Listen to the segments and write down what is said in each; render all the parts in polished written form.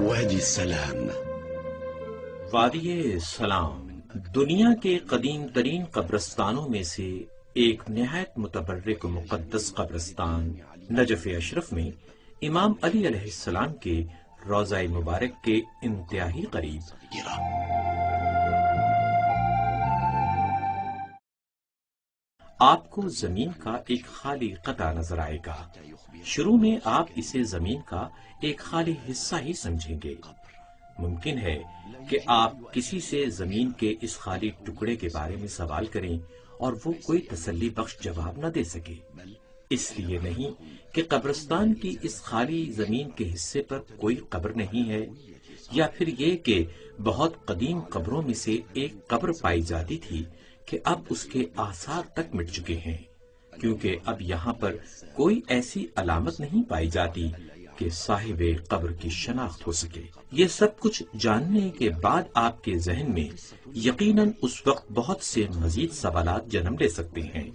وادي السلام. وادی سلام دنیا کے قدیم ترین قبرستانوں میں سے ایک نہایت متبرک و مقدس قبرستان نجف اشرف میں امام علی علیہ السلام کے روضہ مبارک کے انتہائی قریب آپ کو زمین کا ایک خالی قطعہ نظر آئے گا. شروع میں آپ اسے زمین کا ایک خالی حصہ ہی سمجھیں گے. ممکن ہے کہ آپ کسی سے زمین کے اس خالی ٹکڑے کے بارے میں سوال کریں اور وہ کوئی تسلی بخش جواب نہ دے سکے. اس لیے نہیں کہ قبرستان کی اس خالی زمین کے حصے پر کوئی قبر نہیں ہے، یا پھر یہ کہ بہت قدیم قبروں میں سے ایک قبر پائی جاتی تھی کہ اب اس کے آثار تک مٹ چکے ہیں، کیونکہ اب یہاں پر کوئی ایسی علامت نہیں پائی جاتی کہ صاحب قبر کی شناخت ہو سکے. یہ سب کچھ جاننے کے بعد آپ کے ذہن میں یقیناً اس وقت بہت سے مزید سوالات جنم لے سکتے ہیں.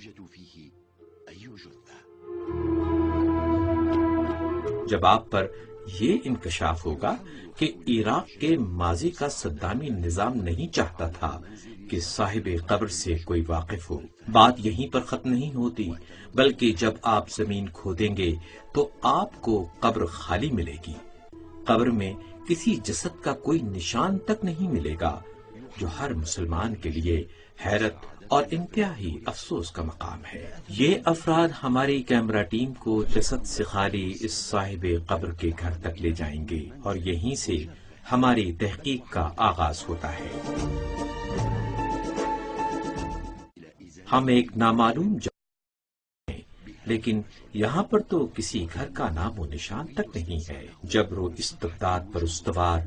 جب آپ پر یہ انکشاف ہوگا کہ عراق کے ماضی کا صدامی نظام نہیں چاہتا تھا کہ صاحب قبر سے کوئی واقف ہو. بات یہیں پر ختم نہیں ہوتی، بلکہ جب آپ زمین کھودیں گے تو آپ کو قبر خالی ملے گی. قبر میں کسی جسد کا کوئی نشان تک نہیں ملے گا، جو ہر مسلمان کے لیے حیرت اور انتہائی افسوس کا مقام ہے. یہ افراد ہماری کیمرہ ٹیم کو جسد سے خالی اس صاحب قبر کے گھر تک لے جائیں گے اور یہیں سے ہماری تحقیق کا آغاز ہوتا ہے. ہم ایک نامعلوم جگہ ہیں، لیکن یہاں پر تو کسی گھر کا نام و نشان تک نہیں ہے. جبر و استبداد پر استوار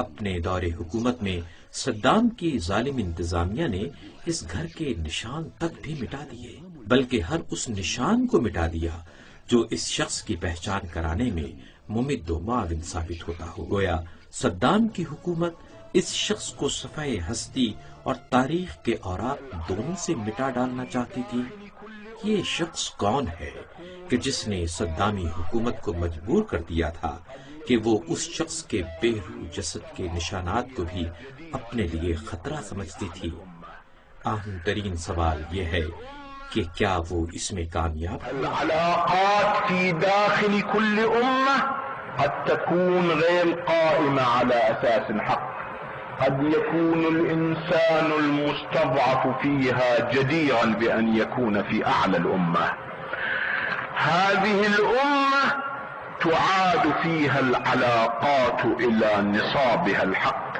اپنے دور حکومت میں صدام کی ظالم انتظامیہ نے اس گھر کے نشان تک بھی مٹا دیے، بلکہ ہر اس نشان کو مٹا دیا جو اس شخص کی پہچان کرانے میں ممد و معاون ثابت ہوتا ہو. گویا صدام کی حکومت اس شخص کو صفحہ ہستی اور تاریخ کے اوراق دونوں سے مٹا ڈالنا چاہتی تھی. یہ شخص کون ہے کہ جس نے صدامی حکومت کو مجبور کر دیا تھا کہ وہ اس شخص کے بے روح جسد کے نشانات کو بھی اپنے لیے خطرہ سمجھتی تھی؟ اہم ترین سوال یہ ہے کہ کیا وہ اس میں کامیاب؟ العلاقات في داخل كل أمة قد تكون غير قائمة على أساس حق. قد يكون الإنسان المستضعف فيها جديرا بأن يكون في أعلى الأمة. هذه الأمة تعاد فيها العلاقات إلى نصابها الحق.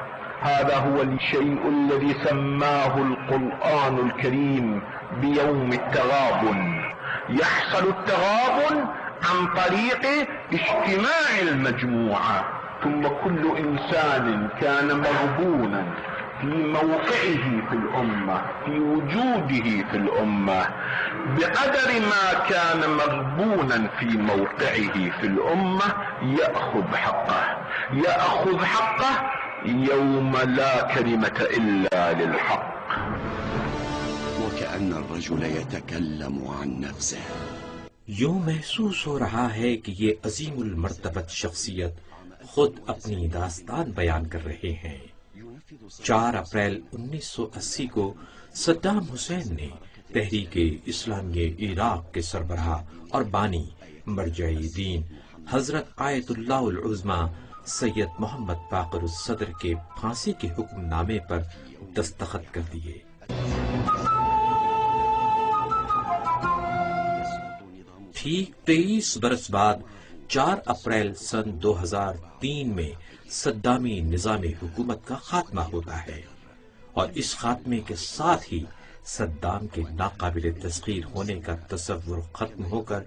هذا هو الشيء الذي سماه القرآن الكريم بيوم التغابن. يحصل التغابن عن طريق اجتماع المجموعة، ثم كل إنسان كان مغبونا في موقعه في الأمة، في وجوده في الأمة، بقدر ما كان مغبونا في موقعه في الأمة يأخذ حقه يوم لا كلمة إلا للحق. وكأن الرجل يتكلم عن نفسه. یوں محسوس ہو رہا ہے کہ یہ عظیم المرتبت شخصیت خود اپنی داستان بیان کر رہے ہیں. 4 اپریل 1980 کو صدام حسین نے تحریک اسلامی عراق کے سربراہ اور بانی مرجع دین حضرت آیت اللہ العظمی سید محمد باقر الصدر کے پھانسی کے حکم نامے پر دستخط کر دیے. ٹھیک 23 برس بعد 4 اپریل سن 2003 میں صدامی نظام حکومت کا خاتمہ ہوتا ہے، اور اس خاتمے کے ساتھ ہی صدام کے ناقابل تسخیر ہونے کا تصور ختم ہو کر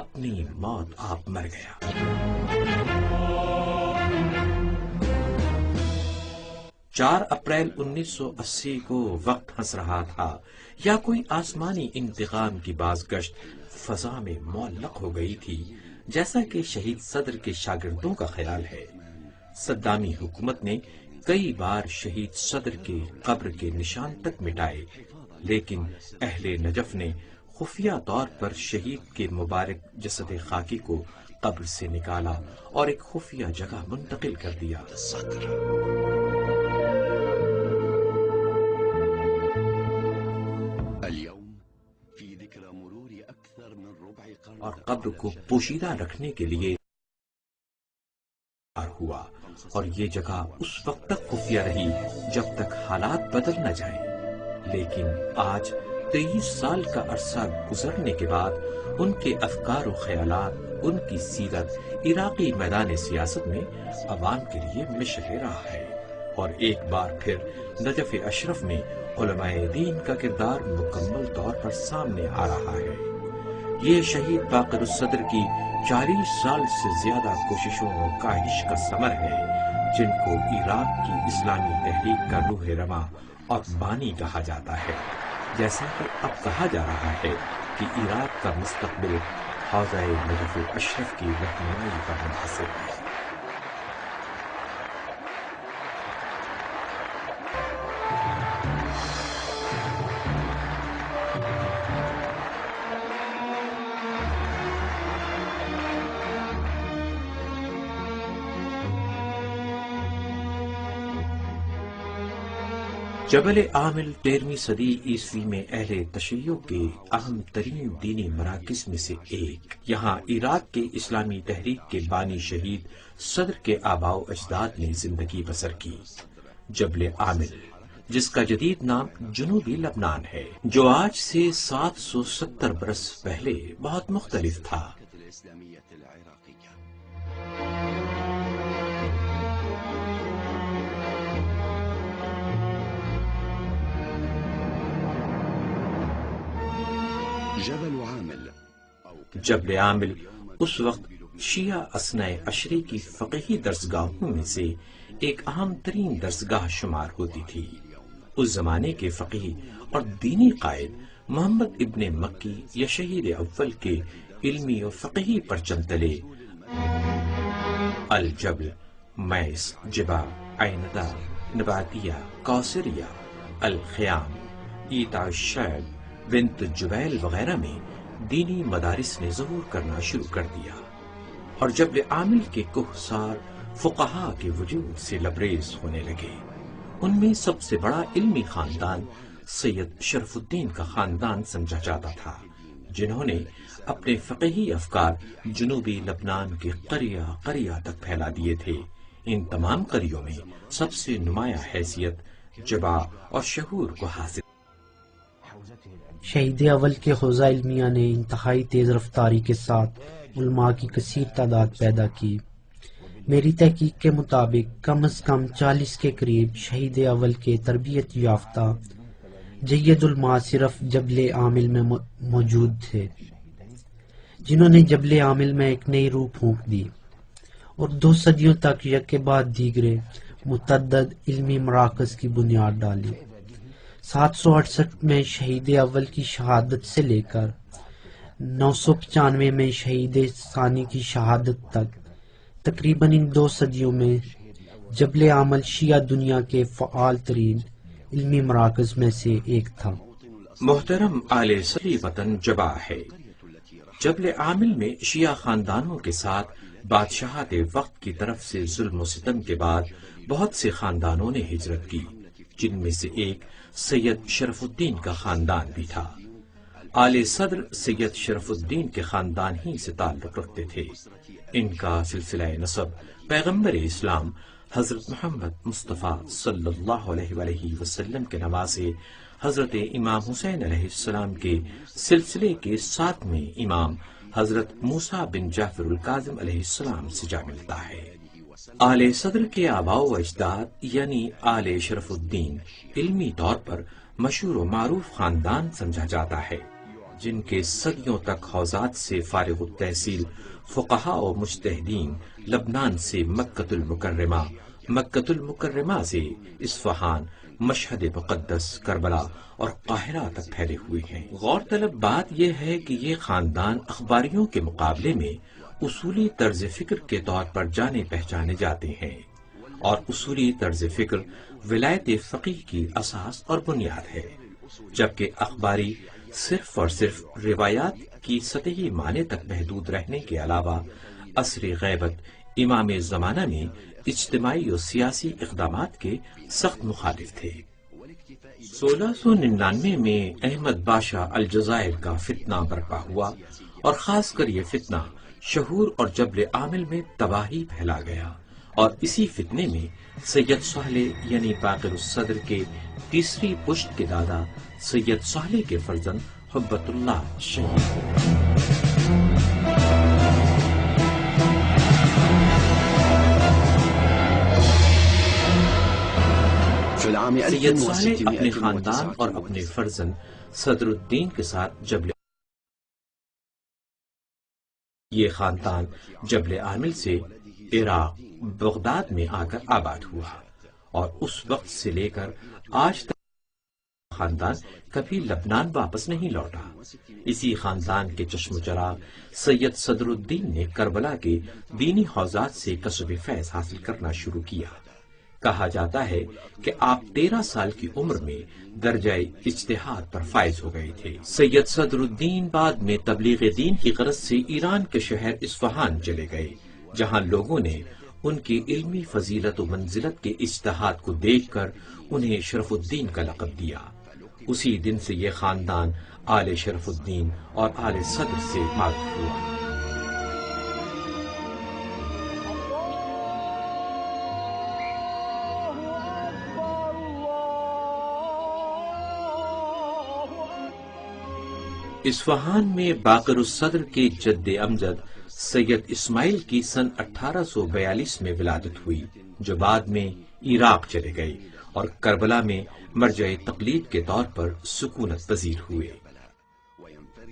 اپنی موت آپ مر گیا. 4 اپریل 1980 کو وقت ہنس رہا تھا یا کوئی آسمانی انتقام کی بازگشت فضا میں معلق ہو گئی تھی، جیسا کہ شہید صدر کے شاگردوں کا خیال ہے. صدامی حکومت نے کئی بار شہید صدر کے قبر کے نشان تک مٹائے، لیکن اہل نجف نے خفیہ طور پر شہید کے مبارک جسد خاکی کو قبر سے نکالا اور ایک خفیہ جگہ منتقل کر دیا۔ اور قبر کو پوشیدہ رکھنے کے لیے ہوا، اور یہ جگہ اس وقت تک خفیہ رہی جب تک حالات بدل نہ جائیں۔ لیکن آج 23 سال کا عرصہ گزرنے کے بعد ان کے افکار و خیالات، ان کی سیرت عراقی میدان سیاست میں عوام کے لیے مشعل راہ ہے، اور ایک بار پھر نجف اشرف میں علماء دین کا کردار مکمل طور پر سامنے آ رہا ہے۔ یہ شہید باقر الصدر کی 40 سال سے زیادہ کوششوں و کاہش کا ثمر ہے، جن کو عراق کی اسلامی تحریک کا روح رواں اور بانی کہا جاتا ہے۔ جیسا کہ اب کہا جا رہا ہے کہ عراق کا مستقبل حوضہ نجف اشرف کی رہنمائی پر منحصر ہے۔ جبل عامل 13ویں صدی عیسوی میں اہل تشیع کے اہم ترین دینی مراکز میں سے ایک۔ یہاں عراق کے اسلامی تحریک کے بانی شہید صدر کے آباء و اجداد نے زندگی بسر کی۔ جبل عامل، جس کا جدید نام جنوبی لبنان ہے، جو آج سے 770 برس پہلے بہت مختلف تھا۔ جبل عامل اس وقت شیعہ اثنا عشری کی فقہی درسگاہوں میں سے ایک اہم ترین درسگاہ شمار ہوتی تھی۔ اس زمانے کے فقیہ اور دینی قائد محمد ابن مکی یا شہید اول کے علمی و فقہی پرچم تلے الجبل، میس، جبا، عیندہ، نباتیہ، کوثریہ، الخیام، ایتا الشعب، بنت جبیل وغیرہ میں دینی مدارس نے ظہور کرنا شروع کر دیا، اور جبل عامل کے کوہسار فقہا کے وجود سے لبریز ہونے لگے۔ ان میں سب سے بڑا علمی خاندان سید شرف الدین کا خاندان سمجھا جاتا تھا، جنہوں نے اپنے فقہی افکار جنوبی لبنان کے قریہ قریہ تک پھیلا دیے تھے۔ ان تمام قریوں میں سب سے نمایاں حیثیت جبا اور شہور کو حاصل۔ شہید اول کے حوزہ علمیہ نے انتہائی تیز رفتاری کے ساتھ علماء کی کثیر تعداد پیدا کی۔ میری تحقیق کے مطابق کم از کم 40 کے قریب شہید اول کے تربیت یافتہ جید علماء صرف جبل عامل میں موجود تھے، جنہوں نے جبل عامل میں ایک نئی روح پھونک دی اور 2 صدیوں تک یک کے بعد دیگرے متعدد علمی مراکز کی بنیاد ڈالی۔ 768 میں شہید اول کی شہادت سے لے کر 995 میں شہید ثانی کی شہادت تک تقریباً ان 2 صدیوں میں جبل عامل شیعہ دنیا کے فعال ترین علمی مراکز میں سے ایک تھا۔ محترم آل صدی وطن جبا ہے۔ جبل عامل میں شیعہ خاندانوں کے ساتھ بادشاہت وقت کی طرف سے ظلم و ستم کے بعد بہت سے خاندانوں نے ہجرت کی، جن میں سے ایک سید شرف الدین کا خاندان بھی تھا۔ آل صدر سید شرف الدین کے خاندان ہی سے تعلق رکھتے تھے۔ ان کا سلسلہ نسب پیغمبر اسلام حضرت محمد مصطفیٰ صلی اللہ علیہ وآلہ وسلم کے نواسے حضرت امام حسین علیہ السلام کے سلسلے کے 7ویں امام حضرت موسیٰ بن جعفر الکاظم علیہ السلام سے جا ملتا ہے۔ آل صدر کے آباء و اجداد یعنی آل شرف الدین علمی طور پر مشہور و معروف خاندان سمجھا جاتا ہے، جن کے صدیوں تک حوزات سے فارغ التحصیل فقہا و مجتہدین لبنان سے مکۃ المکرمہ، مکۃ المکرمہ سے اصفہان، مشہد مقدس، کربلا اور قاہرہ تک پھیلے ہوئے ہیں۔ غور طلب بات یہ ہے کہ یہ خاندان اخباریوں کے مقابلے میں اصولی طرز فکر کے طور پر جانے پہچانے جاتے ہیں، اور اصولی طرز فکر ولایت فقیہ کی اساس اور بنیاد ہے، جبکہ اخباری صرف اور صرف روایات کی سطحی معنی تک محدود رہنے کے علاوہ عصر غیبت امام زمانہ میں اجتماعی اور سیاسی اقدامات کے سخت مخالف تھے۔ 1699 میں احمد بادشاہ الجزائر کا فتنہ برپا ہوا اور خاص کر یہ فتنہ شہور اور جبل عامل میں تباہی پھیلا گیا، اور اسی فتنے میں سید صالح یعنی باقر الصدر کے تیسری پشت کے دادا سید صالح کے فرزند حبت اللہ شہید ہوئے۔ سید صالح اپنے خاندان اور اپنے فرزند صدر الدین کے ساتھ یہ خاندان جبل عامل سے عراق بغداد میں آ کر آباد ہوا، اور اس وقت سے لے کر آج تک خاندان کبھی لبنان واپس نہیں لوٹا۔ اسی خاندان کے چشم و چراغ سید صدر الدین نے کربلا کے دینی حوزات سے کسب فیض حاصل کرنا شروع کیا۔ کہا جاتا ہے کہ آپ 13 سال کی عمر میں درجہ اجتہاد پر فائز ہو گئے تھے۔ سید صدر الدین بعد میں تبلیغ دین کی غرض سے ایران کے شہر اصفہان چلے گئے، جہاں لوگوں نے ان کی علمی فضیلت و منزلت کے اجتہاد کو دیکھ کر انہیں شرف الدین کا لقب دیا۔ اسی دن سے یہ خاندان آل شرف الدین اور آل صدر سے معروف ہوا۔ اصفہان میں باقر الصدر کے جد امجد سید اسماعیل کی سن 1842 میں ولادت ہوئی، جو بعد میں عراق چلے گئے اور کربلا میں مرجع تقلید کے طور پر سکونت پذیر ہوئے۔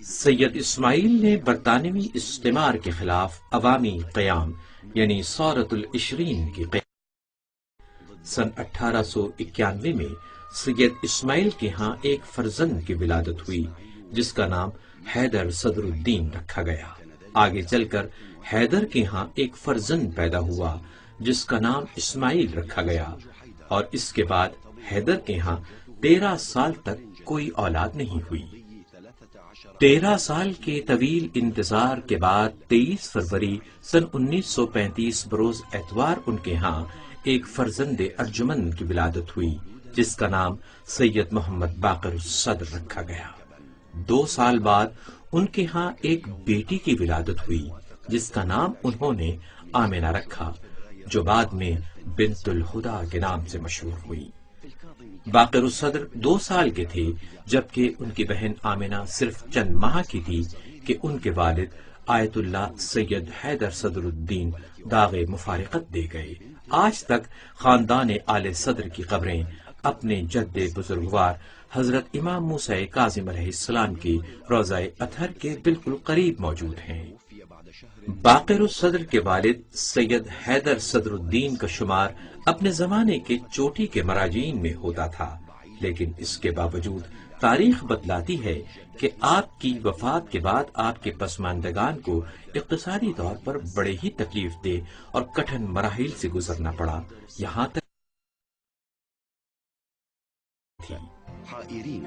سید اسماعیل نے برطانوی استعمار کے خلاف عوامی قیام یعنی ثورۃ العشرین کی قیام۔ سن 1891 میں سید اسماعیل کے ہاں ایک فرزند کی ولادت ہوئی، جس کا نام حیدر صدر الدین رکھا گیا۔ آگے چل کر حیدر کے ہاں ایک فرزند پیدا ہوا جس کا نام اسماعیل رکھا گیا، اور اس کے بعد حیدر کے ہاں 13 سال تک کوئی اولاد نہیں ہوئی۔ 13 سال کے طویل انتظار کے بعد 23 فروری سن 1935 بروز اتوار ان کے ہاں ایک فرزند ارجمند کی ولادت ہوئی، جس کا نام سید محمد باقر الصدر رکھا گیا۔ 2 سال بعد ان کے ہاں ایک بیٹی کی ولادت ہوئی، جس کا نام انہوں نے آمنہ رکھا، جو بعد میں بنت الہدا کے نام سے مشہور ہوئی۔ باقر الصدر 2 سال کے تھے جبکہ ان کی بہن آمنہ صرف چند ماہ کی تھی کہ ان کے والد آیت اللہ سید حیدر صدر الدین داغ مفارقت دے گئے۔ آج تک خاندان آل صدر کی قبریں اپنے جد بزرگوار حضرت امام موسیٰ کاظم علیہ السلام کی روضہ اطہر کے بالکل قریب موجود ہیں۔ باقر الصدر کے والد سید حیدر صدر الدین کا شمار اپنے زمانے کے چوٹی کے مراجعین میں ہوتا تھا، لیکن اس کے باوجود تاریخ بتلاتی ہے کہ آپ کی وفات کے بعد آپ کے پسماندگان کو اقتصادی طور پر بڑے ہی تکلیف دہ اور کٹھن مراحل سے گزرنا پڑا، یہاں تک تھی۔ حائرين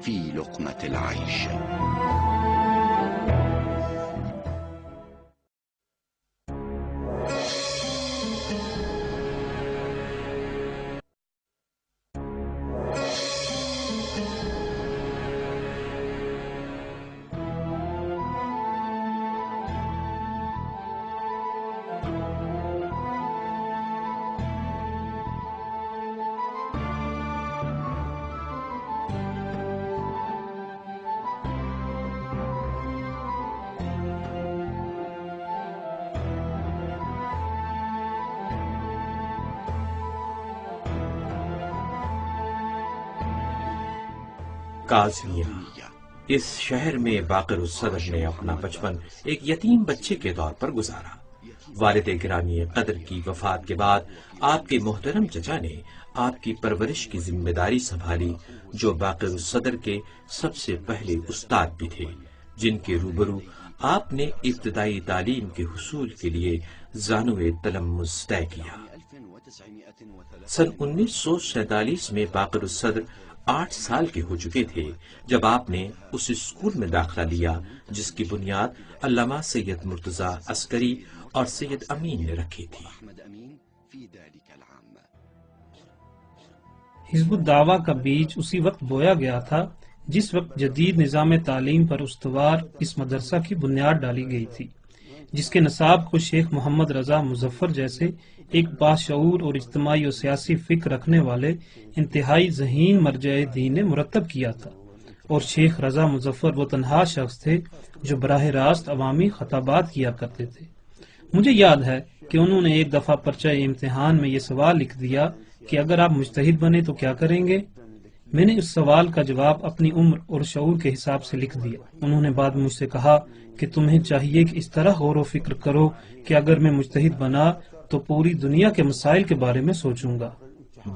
في لقمة العيش. کاظمیہ۔ اس شہر میں باقر الصدر نے اپنا بچپن ایک یتیم بچے کے طور پر گزارا۔ والد گرامی قدر کی وفات کے بعد آپ کے محترم چچا نے آپ کی پرورش کی ذمہ داری سنبھالی، جو باقر الصدر کے سب سے پہلے استاد بھی تھے، جن کے روبرو آپ نے ابتدائی تعلیم کے حصول کے لیے زانوِ تلمذ طے کیا۔ سن 1947 میں باقر الصدر 8 سال کے ہو چکے تھے جب آپ نے اس اسکول میں داخلہ لیا جس کی بنیاد علامہ سید مرتضی عسکری اور سید امین نے رکھی تھی۔ حزب الدعویٰ کا بیج اسی وقت بویا گیا تھا جس وقت جدید نظام تعلیم پر استوار اس مدرسہ کی بنیاد ڈالی گئی تھی، جس کے نصاب کو شیخ محمد رضا مظفر جیسے ایک باشعور اور اجتماعی و سیاسی فکر رکھنے والے انتہائی ذہین مرجع دین نے مرتب کیا تھا، اور شیخ رضا مظفر وہ تنہا شخص تھے جو براہ راست عوامی خطابات کیا کرتے تھے۔ مجھے یاد ہے کہ انہوں نے ایک دفعہ پرچہ امتحان میں یہ سوال لکھ دیا کہ اگر آپ مجتہد بنے تو کیا کریں گے؟ میں نے اس سوال کا جواب اپنی عمر اور شعور کے حساب سے لکھ دیا۔ انہوں نے بعد مجھ سے کہا کہ تمہیں چاہیے کہ اس طرح غور و فکر کرو کہ اگر میں مجتہد بنا تو پوری دنیا کے مسائل کے بارے میں سوچوں گا۔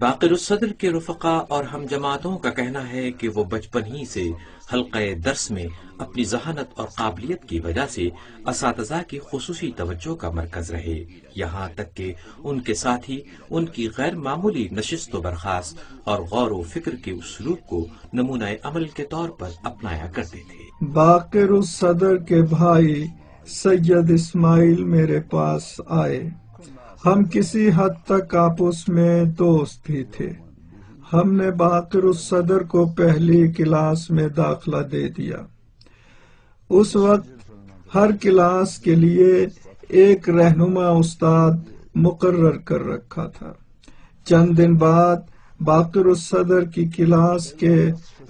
باقر الصدر کے رفقا اور ہم جماعتوں کا کہنا ہے کہ وہ بچپن ہی سے حلقہ درس میں اپنی ذہانت اور قابلیت کی وجہ سے اساتذہ کی خصوصی توجہ کا مرکز رہے، یہاں تک کہ ان کے ساتھی ان کی غیر معمولی نشست و برخاست اور غور و فکر کے اسلوب کو نمونہ عمل کے طور پر اپنایا کرتے تھے۔ باقر الصدر کے بھائی سید اسماعیل میرے پاس آئے۔ ہم کسی حد تک آپس میں دوست بھی تھے۔ ہم نے باقر الصدر کو پہلی کلاس میں داخلہ دے دیا۔ اس وقت ہر کلاس کے لیے ایک رہنما استاد مقرر کر رکھا تھا۔ چند دن بعد باقر الصدر کی کلاس کے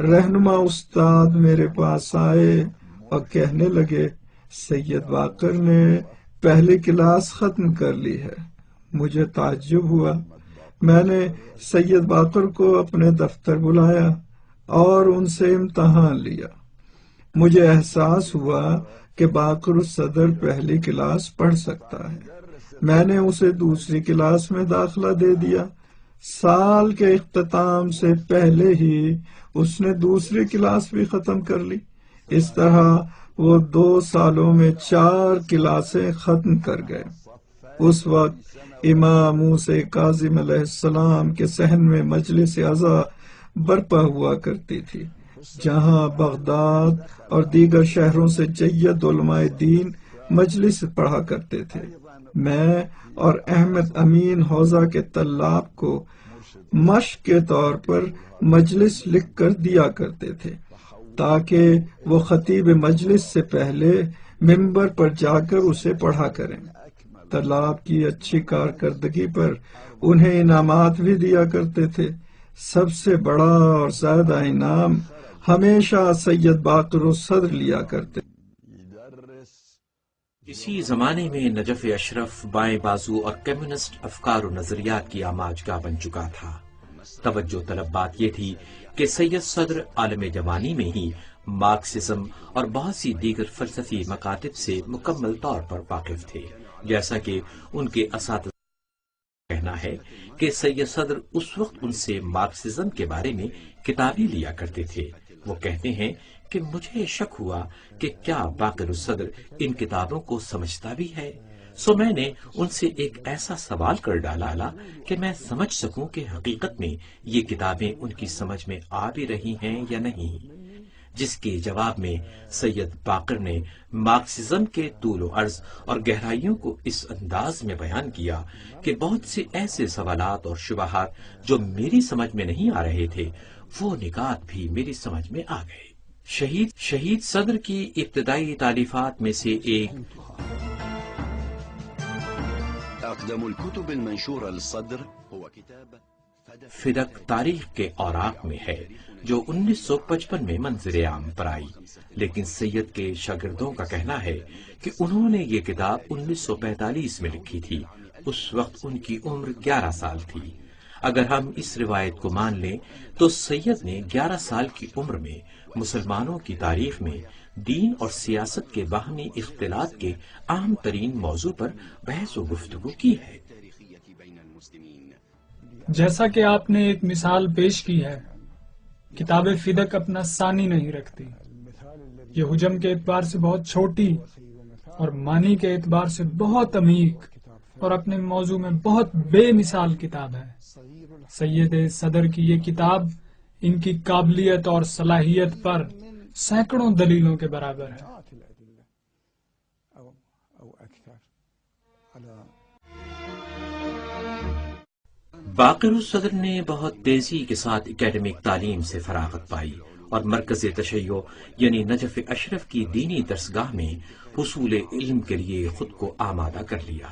رہنما استاد میرے پاس آئے اور کہنے لگے، سید باقر نے پہلی کلاس ختم کر لی ہے۔ مجھے تعجب ہوا۔ میں نے سید باقر کو اپنے دفتر بلایا اور ان سے امتحان لیا۔ مجھے احساس ہوا کہ باقر الصدر پہلی کلاس پڑھ سکتا ہے۔ میں نے اسے دوسری کلاس میں داخلہ دے دیا۔ سال کے اختتام سے پہلے ہی اس نے دوسری کلاس بھی ختم کر لی۔ اس طرح وہ 2 سالوں میں 4 کلاسیں ختم کر گئے۔ اس وقت امام موسیٰ کاظم علیہ السلام کے صحن میں مجلس عزا برپا ہوا کرتی تھی، جہاں بغداد اور دیگر شہروں سے جید علماء دین مجلس پڑھا کرتے تھے۔ میں اور احمد امین حوزہ کے طلاب کو مشق کے طور پر مجلس لکھ کر دیا کرتے تھے تاکہ وہ خطیب مجلس سے پہلے ممبر پر جا کر اسے پڑھا کریں۔ طلاب کی اچھی کارکردگی پر انہیں انعامات بھی دیا کرتے تھے۔ سب سے بڑا اور زیادہ انعام ہمیشہ سید باقر الصدر لیا کرتے۔ اسی زمانے میں نجف اشرف بائیں بازو اور کمیونسٹ افکار و نظریات کی آماجگاہ بن چکا تھا۔ توجہ طلب بات یہ تھی کہ سید صدر عالم جوانی میں ہی مارکسزم اور بہت سی دیگر فلسفی مکاتب سے مکمل طور پر واقف تھے، جیسا کہ ان کے اساتذہ کا کہنا ہے کہ سید صدر اس وقت ان سے مارکسزم کے بارے میں کتابیں لیا کرتے تھے۔ وہ کہتے ہیں کہ مجھے شک ہوا کہ کیا باقر الصدر ان کتابوں کو سمجھتا بھی ہے، سو میں نے ان سے ایک ایسا سوال کر ڈالا کہ میں سمجھ سکوں کہ حقیقت میں یہ کتابیں ان کی سمجھ میں آ بھی رہی ہیں یا نہیں، جس کے جواب میں سید باقر نے مارکسزم کے طول و عرض اور گہرائیوں کو اس انداز میں بیان کیا کہ بہت سے ایسے سوالات اور شبہات جو میری سمجھ میں نہیں آ رہے تھے، وہ نکات بھی میری سمجھ میں آ گئے۔ شہید صدر کی ابتدائی تالیفات میں سے ایک أقدم الكتب المنشورة للصدر هو كتاب فدق تاریخ کے اوراق میں ہے، جو 1955 میں منظر عام پر آئی، لیکن سید کے شاگردوں کا کہنا ہے کہ انہوں نے یہ کتاب 1945 میں لکھی تھی۔ اس وقت ان کی عمر 11 سال تھی۔ اگر ہم اس روایت کو مان لیں تو سید نے 11 سال کی عمر میں مسلمانوں کی تاریخ میں دین اور سیاست کے باہمی اختلاط کے اہم ترین موضوع پر بحث و گفتگو کی ہے۔ جیسا کہ آپ نے ایک مثال پیش کی ہے، کتاب فدق اپنا ثانی نہیں رکھتی۔ یہ حجم کے اعتبار سے بہت چھوٹی اور معنی کے اعتبار سے بہت عمیق اور اپنے موضوع میں بہت بے مثال کتاب ہے۔ سید صدر کی یہ کتاب ان کی قابلیت اور صلاحیت پر سینکڑوں دلیلوں کے برابر ہے۔ باقر الصدر نے بہت تیزی کے ساتھ اکیڈمک تعلیم سے فراغت پائی اور مرکز تشیع یعنی نجف اشرف کی دینی درسگاہ میں حصول علم کے لیے خود کو آمادہ کر لیا۔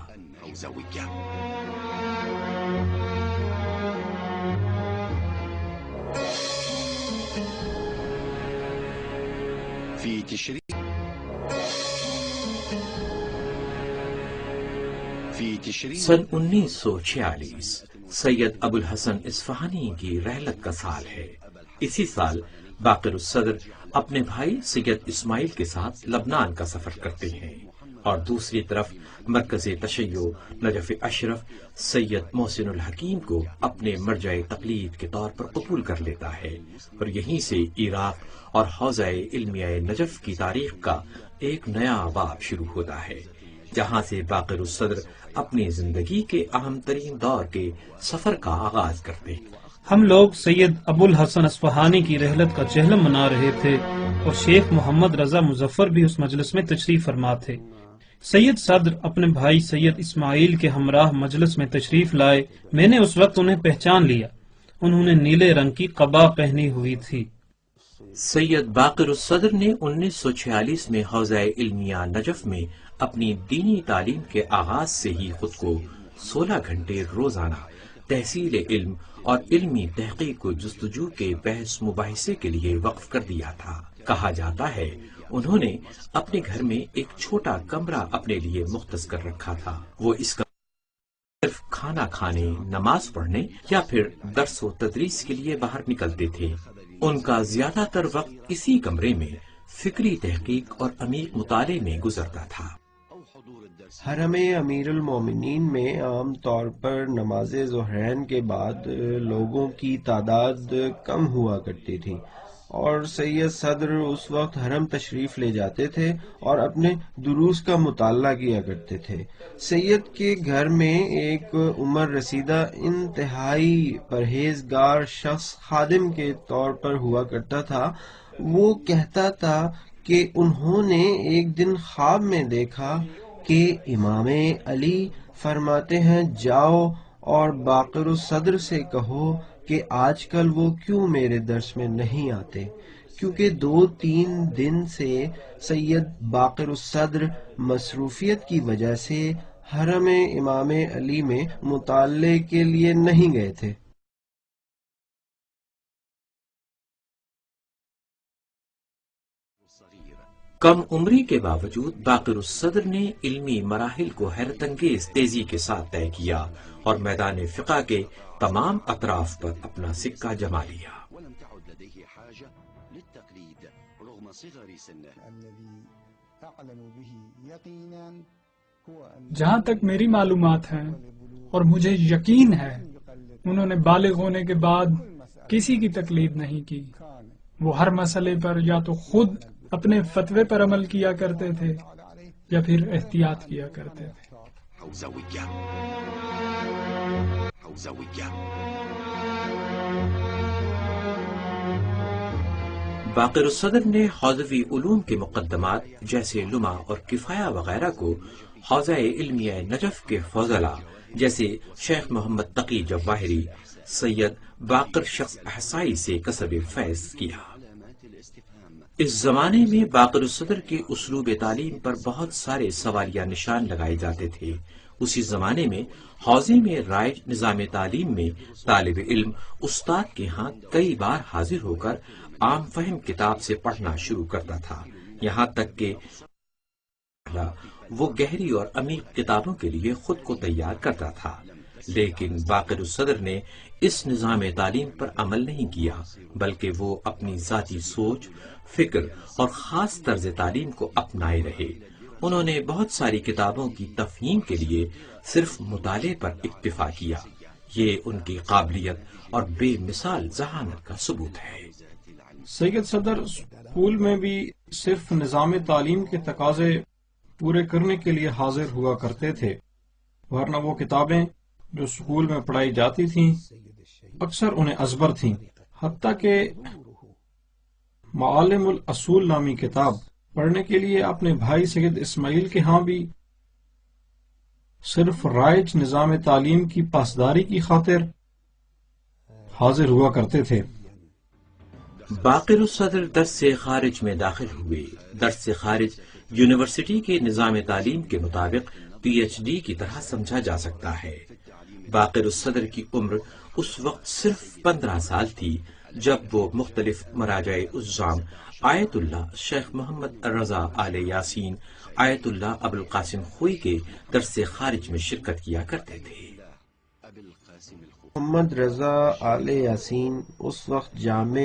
سن 1946 سید ابو الحسن اصفہانی کی رحلت کا سال ہے۔ اسی سال باقر الصدر اپنے بھائی سید اسماعیل کے ساتھ لبنان کا سفر کرتے ہیں اور دوسری طرف مرکز تشیع نجف اشرف سید محسن الحکیم کو اپنے مرجع تقلید کے طور پر قبول کر لیتا ہے اور یہیں سے عراق اور حوزہ علمیہ نجف کی تاریخ کا ایک نیا باب شروع ہوتا ہے، جہاں سے باقر الصدر اپنی زندگی کے اہم ترین دور کے سفر کا آغاز کرتے ہیں۔ ہم لوگ سید ابو الحسن اصفہانی کی رحلت کا چہلم منا رہے تھے اور شیخ محمد رضا مظفر بھی اس مجلس میں تشریف فرما تھے۔ سید صدر اپنے بھائی سید اسماعیل کے ہمراہ مجلس میں تشریف لائے۔ میں نے اس وقت انہیں پہچان لیا، انہوں نے نیلے رنگ کی قبا پہنی ہوئی تھی۔ سید باقر الصدر نے 1946 میں حوزہ علمیہ نجف میں اپنی دینی تعلیم کے آغاز سے ہی خود کو 16 گھنٹے روزانہ تحصیل علم اور علمی تحقیق کو جستجو کے بحث مباحثے کے لیے وقف کر دیا تھا۔ کہا جاتا ہے انہوں نے اپنے گھر میں ایک چھوٹا کمرہ اپنے لیے مختص کر رکھا تھا، وہ اس کا صرف کھانا کھانے، نماز پڑھنے یا پھر درس و تدریس کے لیے باہر نکلتے تھے۔ ان کا زیادہ تر وقت اسی کمرے میں فکری تحقیق اور عمیق مطالعے میں گزرتا تھا۔ حرم امیر المومنین میں عام طور پر نماز ظہرین کے بعد لوگوں کی تعداد کم ہوا کرتی تھی اور سید صدر اس وقت حرم تشریف لے جاتے تھے اور اپنے دروس کا مطالعہ کیا کرتے تھے۔ سید کے گھر میں ایک عمر رسیدہ انتہائی پرہیزگار شخص خادم کے طور پر ہوا کرتا تھا۔ وہ کہتا تھا کہ انہوں نے ایک دن خواب میں دیکھا کہ امام علی فرماتے ہیں جاؤ اور باقر الصدر سے کہو کہ آج کل وہ کیوں میرے درس میں نہیں آتے، کیونکہ 2-3 دن سے سید باقر الصدر مصروفیت کی وجہ سے حرم امام علی میں مطالعے کے لیے نہیں گئے تھے۔ کم عمری کے باوجود باقر الصدر نے علمی مراحل کو حیرت انگیز تیزی کے ساتھ طے کیا اور میدان فقہ کے تمام اطراف پر اپنا سکہ جما لیا۔ جہاں تک میری معلومات ہیں اور مجھے یقین ہے انہوں نے بالغ ہونے کے بعد کسی کی تقلید نہیں کی۔ وہ ہر مسئلے پر یا تو خود اپنے فتوے پر عمل کیا کرتے تھے یا پھر احتیاط کیا کرتے تھے۔ باقر الصدر نے حوزوی علوم کے مقدمات جیسے لمع اور کفایہ وغیرہ کو حوزہ علمیہ نجف کے فضلاء جیسے شیخ محمد تقی جواہری، سید باقر شخص احسائی سے کسب فیض کیا۔ اس زمانے میں باقر الصدر کے اسلوب تعلیم پر بہت سارے سوالیہ نشان لگائے جاتے تھے۔ اسی زمانے میں حوزے میں رائج نظام تعلیم میں طالب علم استاد کے ہاں کئی بار حاضر ہو کر عام فہم کتاب سے پڑھنا شروع کرتا تھا، یہاں تک کہ وہ گہری اور عمیق کتابوں کے لیے خود کو تیار کرتا تھا۔ لیکن باقر الصدر نے اس نظام تعلیم پر عمل نہیں کیا، بلکہ وہ اپنی ذاتی سوچ، فکر اور خاص طرز تعلیم کو اپنائے رہے۔ انہوں نے بہت ساری کتابوں کی تفہیم کے لیے صرف مطالعے پر اکتفا کیا۔ یہ ان کی قابلیت اور بے مثال ذہانت کا ثبوت ہے۔ سید صدر اسکول میں بھی صرف نظام تعلیم کے تقاضے پورے کرنے کے لیے حاضر ہوا کرتے تھے، ورنہ وہ کتابیں جو اسکول میں پڑھائی جاتی تھیں اکثر انہیں ازبر تھیں۔ حتیٰ کہ معالم الاصول نامی کتاب پڑھنے کے لیے اپنے بھائی سید اسماعیل کے ہاں بھی صرف رائج نظام تعلیم کی پاسداری کی خاطر حاضر ہوا کرتے تھے۔ باقر الصدر درس سے خارج میں داخل ہوئے۔ درس سے خارج یونیورسٹی کے نظام تعلیم کے مطابق پی ایچ ڈی کی طرح سمجھا جا سکتا ہے۔ باقر الصدر کی عمر اس وقت صرف 15 سال تھی جب وہ مختلف مراجع الزام آیت اللہ شیخ محمد رضا آل یاسین، آیت اللہ ابوالقاسم خوئی کے درس خارج میں شرکت کیا کرتے تھے۔ محمد رضا آل یاسین اس وقت جامع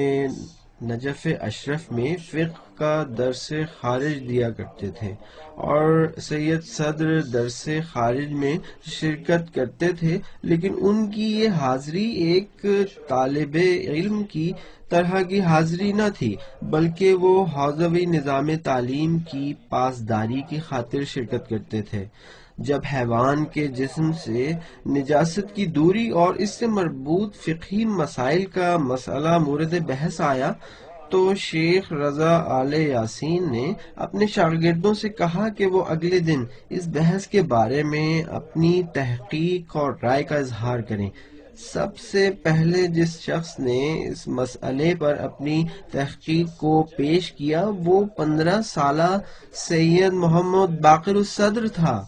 نجف اشرف میں فقہ کا درس خارج دیا کرتے تھے اور سید صدر درس خارج میں شرکت کرتے تھے، لیکن ان کی یہ حاضری ایک طالب علم کی طرح کی حاضری نہ تھی، بلکہ وہ حوزوی نظام تعلیم کی پاسداری کی خاطر شرکت کرتے تھے۔ جب حیوان کے جسم سے نجاست کی دوری اور اس سے مربوط فقہی مسائل کا مسئلہ مورد بحث آیا تو شیخ رضا آل یاسین نے اپنے شاگردوں سے کہا کہ وہ اگلے دن اس بحث کے بارے میں اپنی تحقیق اور رائے کا اظہار کریں۔ سب سے پہلے جس شخص نے اس مسئلے پر اپنی تحقیق کو پیش کیا وہ 15 سالہ سید محمد باقر الصدر تھا۔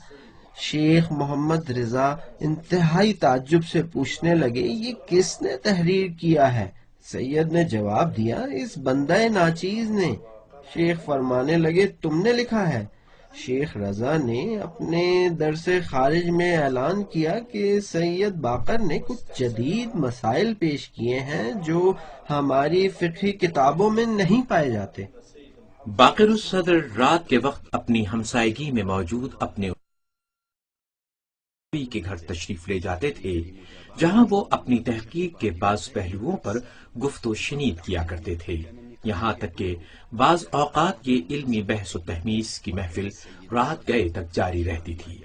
شیخ محمد رضا انتہائی تعجب سے پوچھنے لگے، یہ کس نے تحریر کیا ہے؟ سید نے جواب دیا، اس بندہ ناچیز نے۔ شیخ فرمانے لگے، تم نے لکھا ہے؟ شیخ رضا نے اپنے درس خارج میں اعلان کیا کہ سید باقر نے کچھ جدید مسائل پیش کیے ہیں جو ہماری فقہی کتابوں میں نہیں پائے جاتے۔ باقر الصدر رات کے وقت اپنی ہمسائیگی میں موجود اپنے کے گھر تشریف لے جاتے تھے، جہاں وہ اپنی تحقیق کے بعض پہلوؤں پر گفت و شنید کیا کرتے تھے، یہاں تک کہ بعض اوقات یہ علمی بحث و تحمیس کی محفل رات گئے تک جاری رہتی تھی۔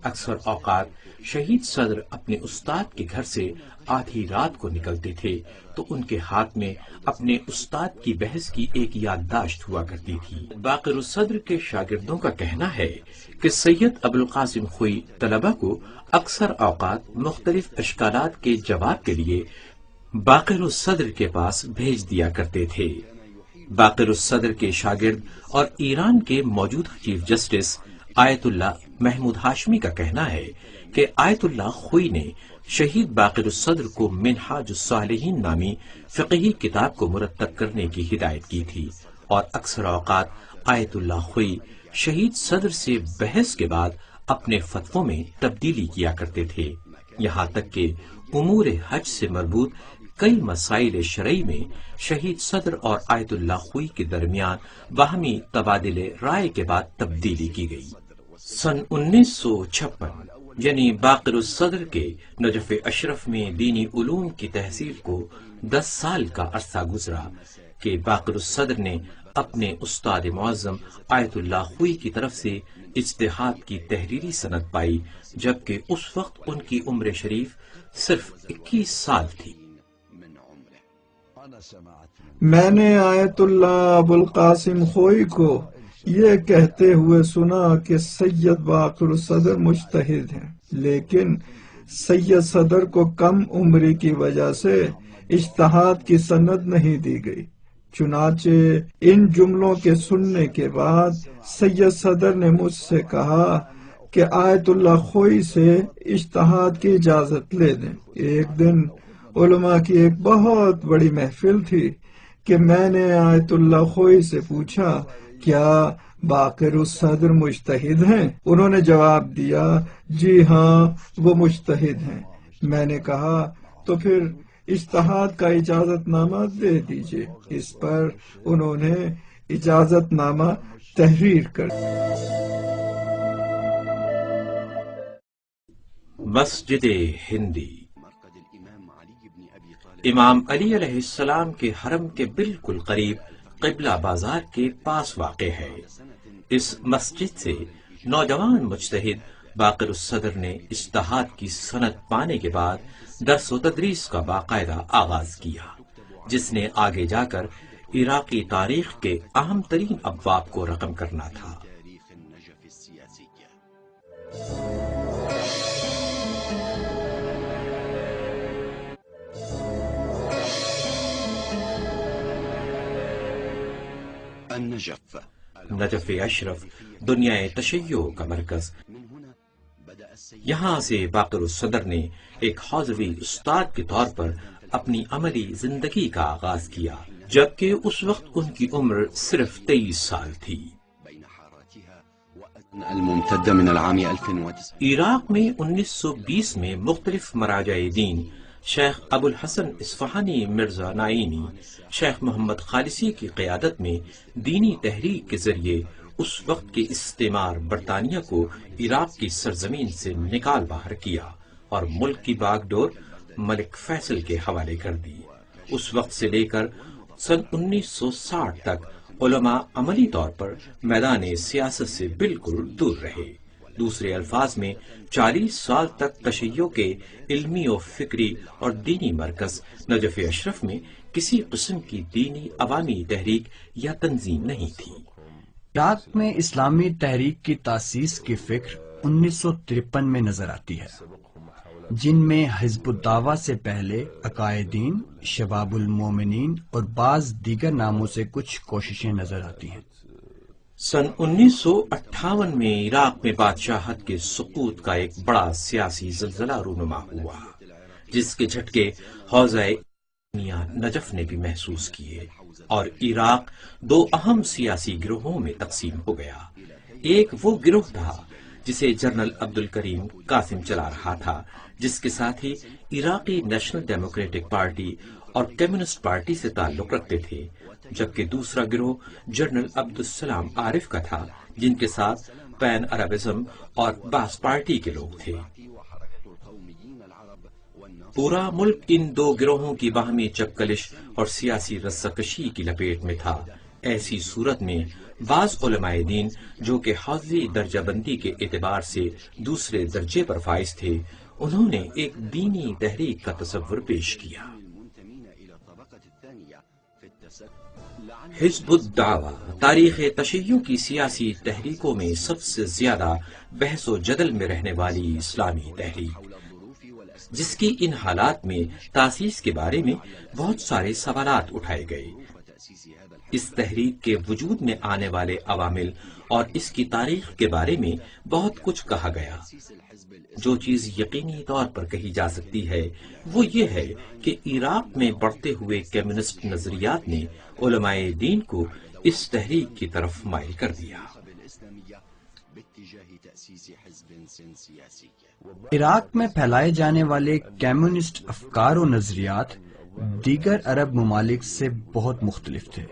اکثر اوقات شہید صدر اپنے استاد کے گھر سے آدھی رات کو نکلتے تھے تو ان کے ہاتھ میں اپنے استاد کی بحث کی ایک یادداشت ہوا کرتی تھی۔ باقر الصدر کے شاگردوں کا کہنا ہے کہ سید ابوالقاسم خوئی طلبہ کو اکثر اوقات مختلف اشکالات کے جواب کے لیے باقر الصدر کے پاس بھیج دیا کرتے تھے۔ باقر الصدر کے شاگرد اور ایران کے موجودہ چیف جسٹس آیت اللہ محمود ہاشمی کا کہنا ہے کہ آیت اللہ خوئی نے شہید باقر الصدر کو منہاج الصالحین نامی فقہی کتاب کو مرتب کرنے کی ہدایت کی تھی، اور اکثر اوقات آیت اللہ خوئی شہید صدر سے بحث کے بعد اپنے فتووں میں تبدیلی کیا کرتے تھے، یہاں تک کہ امور حج سے مربوط کئی مسائل شرعی میں شہید صدر اور آیت اللہ خوئی کے درمیان باہمی تبادلے رائے کے بعد تبدیلی کی گئی۔ سن 1956 یعنی باقر الصدر کے نجف اشرف میں دینی علوم کی تحصیل کو 10 سال کا عرصہ گزرا کہ باقر الصدر نے اپنے استاد معظم آیت اللہ خوئی کی طرف سے اجتہاد کی تحریری سند پائی، جبکہ اس وقت ان کی عمر شریف صرف 21 سال تھی۔ میں نے آیت اللہ ابوالقاسم خوئی کو یہ کہتے ہوئے سنا کہ سید باقر الصدر مجتہد ہیں، لیکن سید صدر کو کم عمری کی وجہ سے اجتہاد کی سند نہیں دی گئی۔ چنانچہ ان جملوں کے سننے کے بعد سید صدر نے مجھ سے کہا کہ آیت اللہ خوئی سے اجتہاد کی اجازت لے دیں۔ ایک دن علماء کی ایک بہت بڑی محفل تھی کہ میں نے آیت اللہ خوئی سے پوچھا، کیا باقر الصدر مجتہد ہیں؟ انہوں نے جواب دیا، جی ہاں وہ مجتہد ہیں۔ میں نے کہا تو پھر اجتہاد کا اجازت نامہ دے دیجئے۔ اس پر انہوں نے اجازت نامہ تحریر کر مسجد ہندی امام علی علیہ السلام کے حرم کے بالکل قریب قبلہ بازار کے پاس واقع ہے۔ اس مسجد سے نوجوان مجتہد باقر الصدر نے اجتہاد کی سند پانے کے بعد درس و تدریس کا باقاعدہ آغاز کیا۔ جس نے آگے جا کر عراقی تاریخ کے اہم ترین ابواب کو رقم کرنا تھا۔ نجف اشرف دنیا تشیع کا مرکز۔ یہاں سے باقر الصدر نے ایک حوزوی استاد کے طور پر اپنی عملی زندگی کا آغاز کیا، جبکہ اس وقت ان کی عمر صرف 23 سال تھی۔ عراق میں 1920 میں مختلف مراجع دین شیخ ابو الحسن اصفہانی مرزا نائینی، شیخ محمد خالصی کی قیادت میں دینی تحریک کے ذریعے اس وقت کے استعمار برطانیہ کو عراق کی سرزمین سے نکال باہر کیا اور ملک کی باغ ڈور ملک فیصل کے حوالے کر دی۔ اس وقت سے لے کر سن 1960 تک علماء عملی طور پر میدان سیاست سے بالکل دور رہے۔ دوسرے الفاظ میں 40 سال تک تشیع کے علمی و فکری اور دینی مرکز نجف اشرف میں کسی قسم کی دینی عوامی تحریک یا تنظیم نہیں تھی۔ عراق میں اسلامی تحریک کی تاسیس کی فکر 1953 میں نظر آتی ہے، جن میں حزب الدعوہ سے پہلے عقائدین، شباب المومنین اور بعض دیگر ناموں سے کچھ کوششیں نظر آتی ہیں۔ سن 1958 میں عراق میں بادشاہت کے سقوط کا ایک بڑا سیاسی زلزلہ رونما ہوا، جس کے جھٹکے حوزہ نجف نے بھی محسوس کیے، اور عراق 2 اہم سیاسی گروہوں میں تقسیم ہو گیا۔ ایک وہ گروہ تھا جسے جنرل عبدالکریم قاسم چلا رہا تھا، جس کے ساتھ ہی عراقی نیشنل ڈیموکریٹک پارٹی اور کمیونسٹ پارٹی سے تعلق رکھتے تھے، جبکہ دوسرا گروہ جنرل عبدالسلام عارف کا تھا، جن کے ساتھ پین عربزم اور باس پارٹی کے لوگ تھے۔ پورا ملک ان 2 گروہوں کی باہمی چپکلش اور سیاسی رساکشی کی لپیٹ میں تھا۔ ایسی صورت میں بعض علماء دین جو کہ حوزوی درجہ بندی کے اعتبار سے دوسرے درجے پر فائز تھے، انہوں نے ایک دینی تحریک کا تصور پیش کیا۔ حزب الدعوہ تاریخ تشیع کی سیاسی تحریکوں میں سب سے زیادہ بحث و جدل میں رہنے والی اسلامی تحریک، جس کی ان حالات میں تاسیس کے بارے میں بہت سارے سوالات اٹھائے گئے۔ اس تحریک کے وجود میں آنے والے عوامل اور اس کی تاریخ کے بارے میں بہت کچھ کہا گیا۔ جو چیز یقینی طور پر کہی جا سکتی ہے وہ یہ ہے کہ عراق میں بڑھتے ہوئے کمیونسٹ نظریات نے علماء دین کو اس تحریک کی طرف مائل کر دیا۔ عراق میں پھیلائے جانے والے کمیونسٹ افکار و نظریات دیگر عرب ممالک سے بہت مختلف تھے۔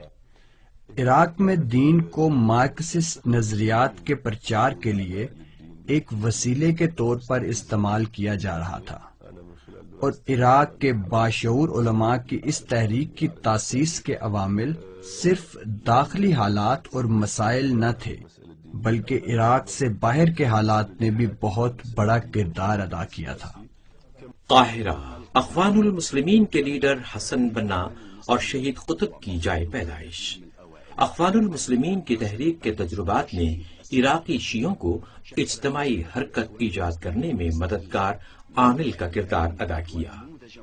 عراق میں دین کو مارکسسٹ نظریات کے پرچار کے لیے ایک وسیلے کے طور پر استعمال کیا جا رہا تھا، اور عراق کے باشعور علماء کی اس تحریک کی تاسیس کے عوامل صرف داخلی حالات اور مسائل نہ تھے، بلکہ عراق سے باہر کے حالات نے بھی بہت بڑا کردار ادا کیا تھا۔ قاہرہ، اخوان المسلمین کے لیڈر حسن بنا اور شہید قطب کی جائے پیدائش۔ اخوان المسلمین کی تحریک کے تجربات نے عراقی شیعوں کو اجتماعی حرکت ایجاد کرنے میں مددگار عامل کا کردار ادا کیا،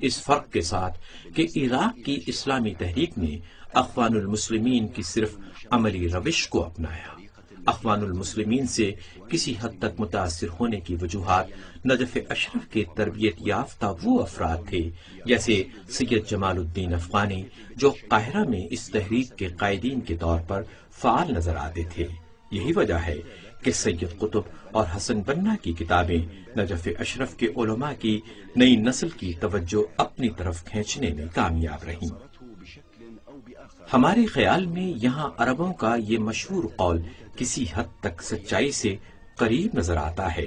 اس فرق کے ساتھ کہ عراق کی اسلامی تحریک نے اخوان المسلمین کی صرف عملی روش کو اپنایا۔ اخوان المسلمین سے کسی حد تک متاثر ہونے کی وجوہات نجف اشرف کے تربیت یافتہ وہ افراد تھے جیسے سید جمال الدین افغانی، جو قاہرہ میں اس تحریک کے قائدین کے طور پر فعال نظر آتے تھے۔ یہی وجہ ہے کہ سید قطب اور حسن بنا کی کتابیں نجف اشرف کے علماء کی نئی نسل کی توجہ اپنی طرف کھینچنے میں کامیاب رہیں۔ ہمارے خیال میں یہاں عربوں کا یہ مشہور قول کسی حد تک سچائی سے قریب نظر آتا ہے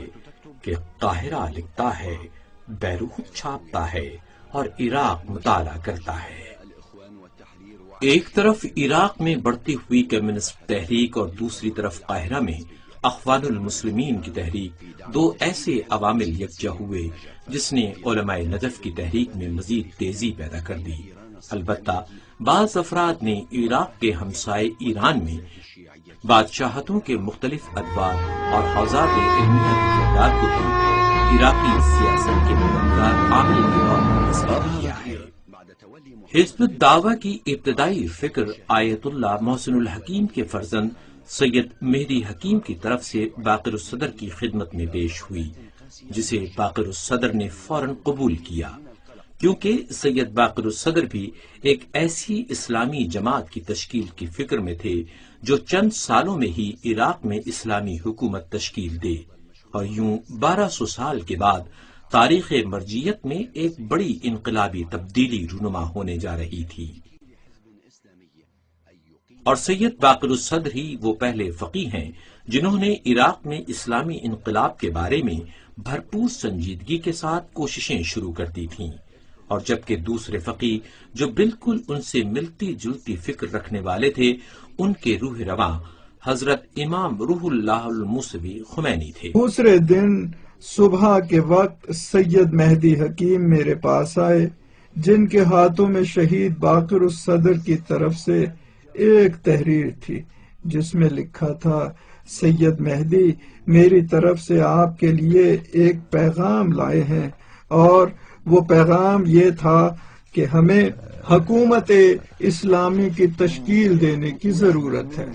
کہ قاہرہ لکھتا ہے، بیروت چھاپتا ہے اور عراق مطالعہ کرتا ہے۔ ایک طرف عراق میں بڑھتی ہوئی کمیونسٹ تحریک اور دوسری طرف قاہرہ میں اخوان المسلمین کی تحریک، 2 ایسے عوامل یکجا ہوئے جس نے علماء نجف کی تحریک میں مزید تیزی پیدا کر دی۔ البتہ بعض افراد نے عراق کے ہمسائے ایران میں بادشاہتوں کے مختلف ادوار اور حوزات علمیہ کے کردار کو بھی عراقی سیاست کے مددگار عامل کے طور پر تصور کیا ہے۔ حزب الدعوہ کی ابتدائی فکر آیت اللہ محسن الحکیم کے فرزند سید مہدی حکیم کی طرف سے باقر الصدر کی خدمت میں پیش ہوئی، جسے باقر الصدر نے فوراً قبول کیا، کیونکہ سید باقر الصدر بھی ایک ایسی اسلامی جماعت کی تشکیل کی فکر میں تھے جو چند سالوں میں ہی عراق میں اسلامی حکومت تشکیل دے، اور یوں 1200 سال کے بعد تاریخ مرجعیت میں ایک بڑی انقلابی تبدیلی رونما ہونے جا رہی تھی۔ اور سید باقر الصدر ہی وہ پہلے فقیہ ہیں جنہوں نے عراق میں اسلامی انقلاب کے بارے میں بھرپور سنجیدگی کے ساتھ کوششیں شروع کر دی تھیں، اور جبکہ دوسرے فقیہ جو بالکل ان سے ملتی جلتی فکر رکھنے والے تھے، ان کے روح رواں حضرت امام روح اللہ الموسوی خمینی تھے۔ دوسرے دن صبح کے وقت سید مہدی حکیم میرے پاس آئے، جن کے ہاتھوں میں شہید باقر الصدر کی طرف سے ایک تحریر تھی جس میں لکھا تھا، سید مہدی میری طرف سے آپ کے لیے ایک پیغام لائے ہیں، اور وہ پیغام یہ تھا کہ ہمیں حکومت اسلامی کی تشکیل دینے کی ضرورت ہے۔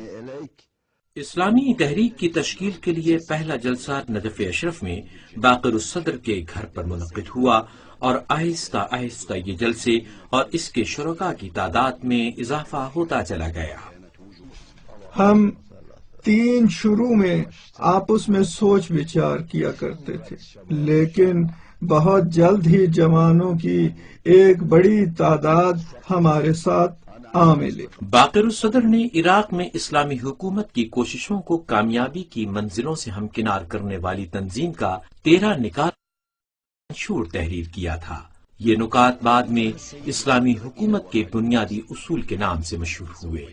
اسلامی تحریک کی تشکیل کے لیے پہلا جلسہ نجف اشرف میں باقر الصدر کے گھر پر منعقد ہوا، اور آہستہ آہستہ یہ جلسے اور اس کے شرکاء کی تعداد میں اضافہ ہوتا چلا گیا۔ ہم تین شروع میں آپس میں سوچ وچار کیا کرتے تھے، لیکن بہت جلد ہی جوانوں کی ایک بڑی تعداد ہمارے ساتھ آ ملی۔ باقر الصدر نے عراق میں اسلامی حکومت کی کوششوں کو کامیابی کی منزلوں سے ہمکنار کرنے والی تنظیم کا 13 نکات منشور تحریر کیا تھا۔ یہ نکات بعد میں اسلامی حکومت کے بنیادی اصول کے نام سے مشہور ہوئے۔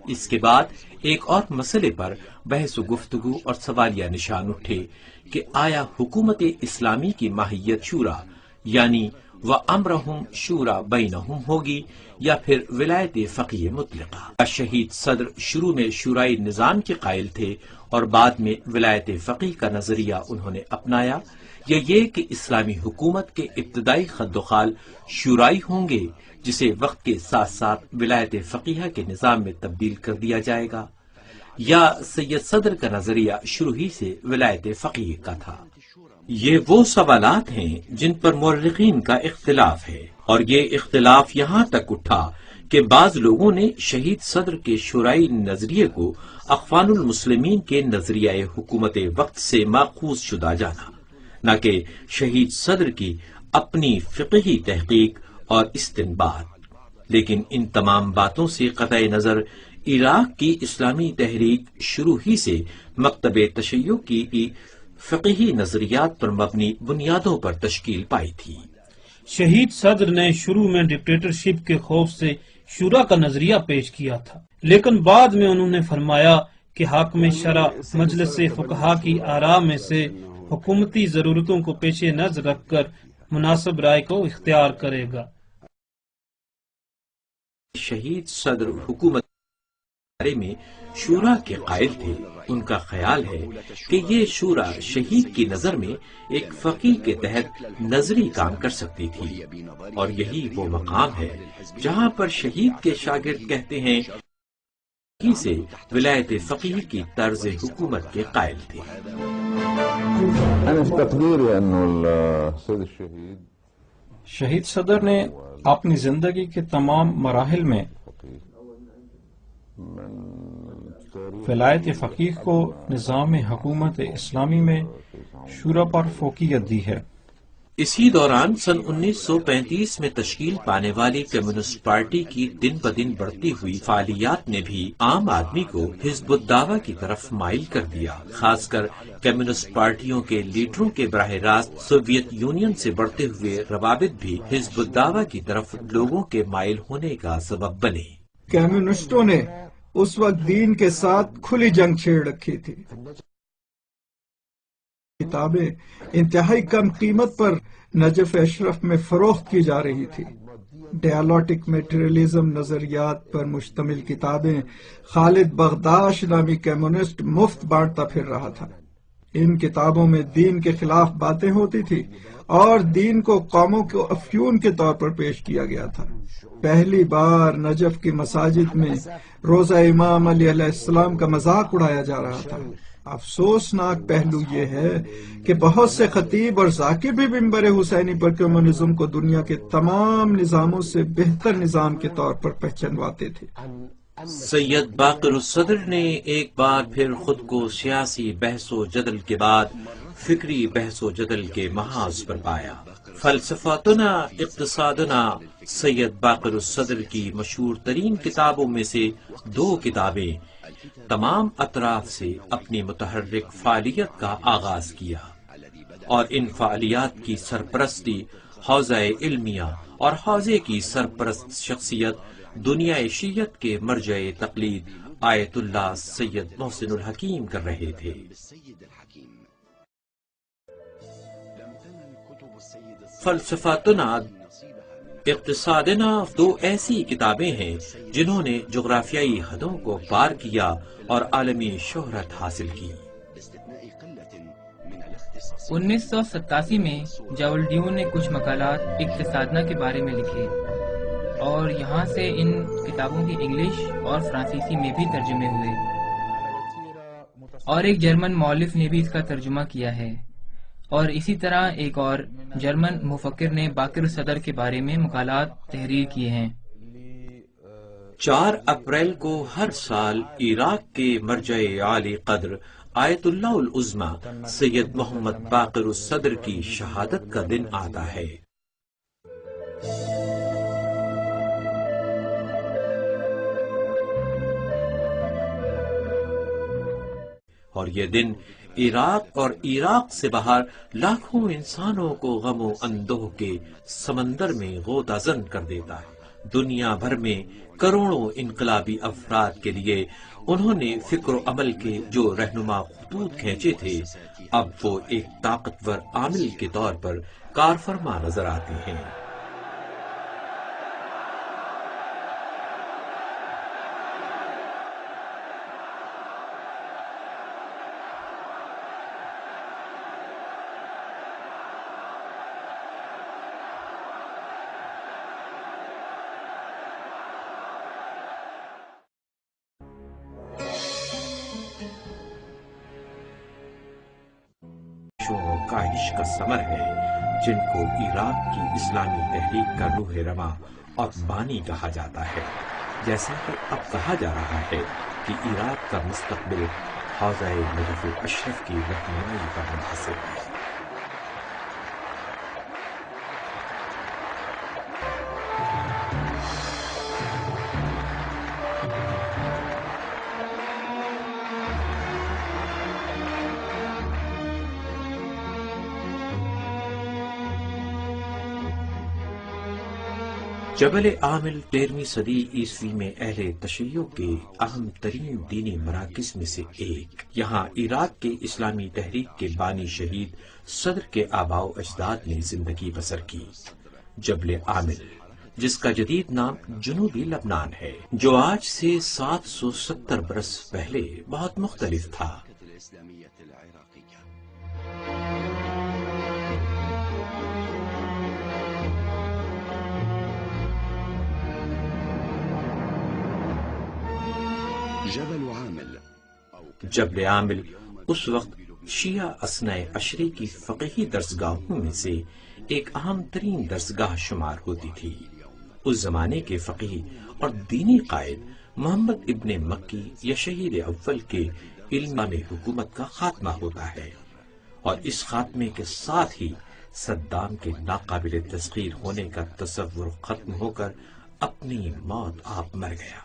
اس کے بعد ایک اور مسئلے پر بحث و گفتگو اور سوالیہ نشان اٹھے کہ آیا حکومت اسلامی کی ماہیت شورا یعنی وَأَمْرَهُمْ شُورَى بَيْنَهُمْ ہوگی یا پھر ولایت فقیہ مطلقہ۔ شہید صدر شروع میں شورائی نظام کے قائل تھے اور بعد میں ولایت فقیہ کا نظریہ انہوں نے اپنایا، یا یہ کہ اسلامی حکومت کے ابتدائی خد و خال شورائی ہوں گے جسے وقت کے ساتھ ساتھ ولایت فقیہ کے نظام میں تبدیل کر دیا جائے گا، یا سید صدر کا نظریہ شروع ہی سے ولایت فقیہ کا تھا۔ یہ وہ سوالات ہیں جن پر مورخین کا اختلاف ہے، اور یہ اختلاف یہاں تک اٹھا کہ بعض لوگوں نے شہید صدر کے شورائی نظریے کو اخوان المسلمین کے نظریہ حکومت وقت سے ماخوذ شدہ جانا، نہ کہ شہید صدر کی اپنی فقہی تحقیق اور استنباط۔ لیکن ان تمام باتوں سے قطع نظر عراق کی اسلامی تحریک شروع ہی سے مکتب تشیع کی فقہی نظریات پر مبنی بنیادوں پر تشکیل پائی تھی۔ شہید صدر نے شروع میں ڈکٹیٹرشپ کے خوف سے شورا کا نظریہ پیش کیا تھا، لیکن بعد میں انہوں نے فرمایا کہ حاکم شرع مجلس فقہا کی آراء میں سے حکومتی ضرورتوں کو پیش نظر رکھ کر مناسب رائے کو اختیار کرے گا۔ شہید صدر حکومت بارے میں شورا کے قائل تھے۔ ان کا خیال ہے کہ یہ شورا شہید کی نظر میں ایک فقیہ کے تحت نظری کام کر سکتی تھی، اور یہی وہ مقام ہے جہاں پر شہید کے شاگرد کہتے ہیں ہی سے ولایت فقیہ کی طرز حکومت کے قائل تھے۔ شہید صدر نے اپنی زندگی کے تمام مراحل میں ولایت فقیہ کو نظام حکومت اسلامی میں شورا پر فوقیت دی ہے۔ اسی دوران سن 1935 میں تشکیل پانے والی کمیونسٹ پارٹی کی دن بدن بڑھتی ہوئی فعالیات نے بھی عام آدمی کو حزب الدعوہ کی طرف مائل کر دیا، خاص کر کمیونسٹ پارٹیوں کے لیڈروں کے براہ راست سوویت یونین سے بڑھتے ہوئے روابط بھی حزب الدعوہ کی طرف لوگوں کے مائل ہونے کا سبب بنے۔ کمیونسٹوں نے اس وقت دین کے ساتھ کھلی جنگ چھیڑ رکھی تھی۔ کتابیں انتہائی کم قیمت پر نجف اشرف میں فروخت کی جا رہی تھی۔ ڈیالوٹک میٹریلزم نظریات پر مشتمل کتابیں خالد بغداش نامی کمیونسٹ مفت بانٹتا پھر رہا تھا۔ ان کتابوں میں دین کے خلاف باتیں ہوتی تھی اور دین کو قوموں کو افیون کے طور پر پیش کیا گیا تھا۔ پہلی بار نجف کی مساجد میں روزہ امام علی علیہ السلام کا مذاق اڑایا جا رہا تھا۔ افسوسناک پہلو یہ ہے کہ بہت سے خطیب اور ذاکر بھی ممبر حسینی پر کمیونزم کو دنیا کے تمام نظاموں سے بہتر نظام کے طور پر پہچانواتے تھے۔ سید باقر الصدر نے ایک بار پھر خود کو سیاسی بحث و جدل کے بعد فکری بحث و جدل کے محاذ پر پایا۔ فلسفاتنا اقتصادنا سید باقر الصدر کی مشہور ترین کتابوں میں سے 2 کتابیں تمام اطراف سے اپنی متحرک فعالیت کا آغاز کیا اور ان فعالیات کی سرپرستی حوزہ علمیہ اور حوزے کی سرپرست شخصیت دنیا شیعت کے مرجع تقلید آیت اللہ سید محسن الحکیم کر رہے تھے۔ فلسفاتنا اقتصادنا 2 ایسی کتابیں ہیں جنہوں نے جغرافیائی حدوں کو پار کیا اور عالمی شہرت حاصل کی۔ 1987 میں جاولڈیون نے کچھ مقالات اقتصادنا کے بارے میں لکھے اور یہاں سے ان کتابوں کی انگلش اور فرانسیسی میں بھی ترجمے ہوئے، اور ایک جرمن مؤلف نے بھی اس کا ترجمہ کیا ہے، اور اسی طرح ایک اور جرمن مفکر نے باقر الصدر کے بارے میں مقالات تحریر کیے ہیں۔ 4 اپریل کو ہر سال عراق کے مرجع عالی قدر آیت اللہ العظمی سید محمد باقر الصدر کی شہادت کا دن آتا ہے۔ اور یہ دن عراق اور عراق سے باہر لاکھوں انسانوں کو غم و اندوہ کے سمندر میں غوطہ زن کر دیتا ہے۔ دنیا بھر میں کروڑوں انقلابی افراد کے لیے انہوں نے فکر و عمل کے جو رہنما خطوط کھینچے تھے، اب وہ ایک طاقتور عامل کے طور پر کار فرما نظر آتے ہیں۔ کاہش کا ثمر ہے جن کو عراق کی اسلامی تحریک کا روح رواں اور بانی کہا جاتا ہے، جیسا کہ اب کہا جا رہا ہے کہ عراق کا مستقبل حوزہ نجف اشرف کی رہنمائی پر منحصر ہے۔ جبل عامل 13ویں صدی عیسوی میں اہل تشیع کے اہم ترین دینی مراکز میں سے ایک۔ یہاں عراق کے اسلامی تحریک کے بانی شہید صدر کے آباء و اجداد نے زندگی بسر کی۔ جبل عامل، جس کا جدید نام جنوبی لبنان ہے، جو آج سے 770 برس پہلے بہت مختلف تھا۔ جبل عامل اس وقت شیعہ اثنی عشری کی فقہی درسگاہوں میں سے ایک اہم ترین درسگاہ شمار ہوتی تھی۔ اس زمانے کے فقیہ اور دینی قائد محمد ابن مکی یا شہید اول کے علم میں حکومت کا خاتمہ ہوتا ہے، اور اس خاتمے کے ساتھ ہی صدام کے ناقابل تسخیر ہونے کا تصور ختم ہو کر اپنی موت آپ مر گیا۔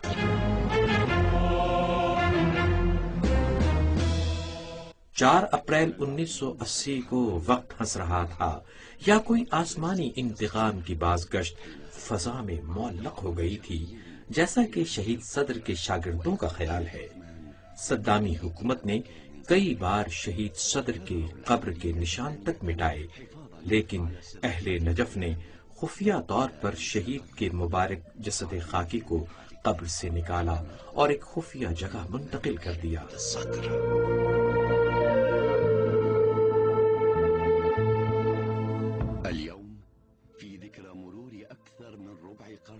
4 اپریل 1980 کو وقت ہنس رہا تھا، یا کوئی آسمانی انتقام کی بازگشت فضا میں معلق ہو گئی تھی، جیسا کہ شہید صدر کے شاگردوں کا خیال ہے۔ صدامی حکومت نے کئی بار شہید صدر کے قبر کے نشان تک مٹائے، لیکن اہل نجف نے خفیہ طور پر شہید کے مبارک جسد خاکی کو قبر سے نکالا اور ایک خفیہ جگہ منتقل کر دیا۔